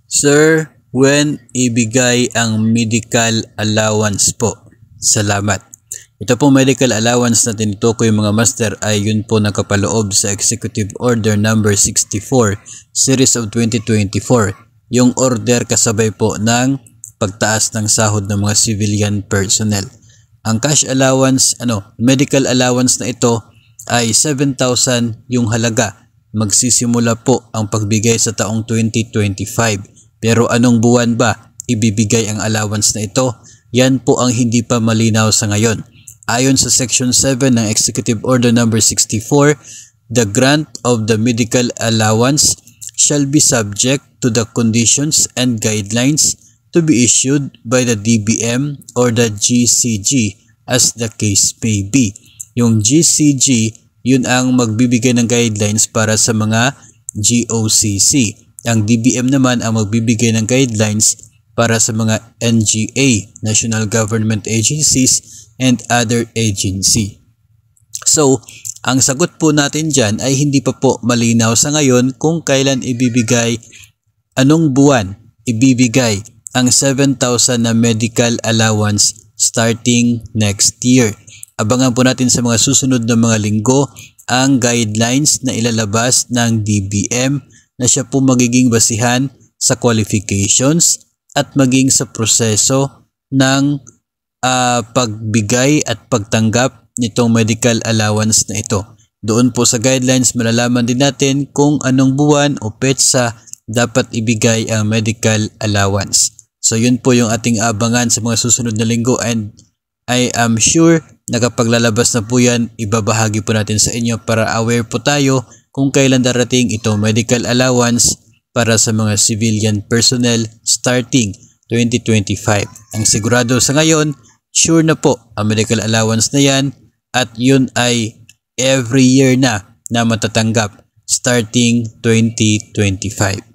Sir, when ibigay ang medical allowance po? Salamat. Ito po medical allowance na tinutukoy mga master ay yun po nakapaloob sa Executive Order number 64 Series of 2024. Yung order kasabay po ng pagtaas ng sahod ng mga civilian personnel. Ang cash allowance, medical allowance na ito ay 7,000 yung halaga. Magsisimula po ang pagbigay sa taong 2025. Pero anong buwan ba ibibigay ang allowance na ito? Yan po ang hindi pa malinaw sa ngayon. Ayon sa Section 7 ng Executive Order number 64, the grant of the medical allowance shall be subject to the conditions and guidelines to be issued by the DBM or the GCG as the case may be. Yung GCG, yun ang magbibigay ng guidelines para sa mga GOCC. Ang DBM naman ang magbibigay ng guidelines para sa mga NGA, National Government Agencies, and other agency. So, ang sagot po natin dyan ay hindi pa po malinaw sa ngayon kung kailan ibibigay, anong buwan ibibigay ang 7,000 na medical allowance starting next year. Abangan po natin sa mga susunod na mga linggo ang guidelines na ilalabas ng DBM na siya po magiging basihan sa qualifications at maging sa proseso ng pagbigay at pagtanggap nitong medical allowance na ito. Doon po sa guidelines malalaman din natin kung anong buwan o petsa dapat ibigay ang medical allowance. So yun po yung ating abangan sa mga susunod na linggo, and I am sure na kapag lalabas na po yan, ibabahagi po natin sa inyo para aware po tayo kung kailan darating itong medical allowance para sa mga civilian personnel starting 2025. Ang sigurado sa ngayon, sure na po ang medical allowance na yan, at yun ay every year na matatanggap starting 2025.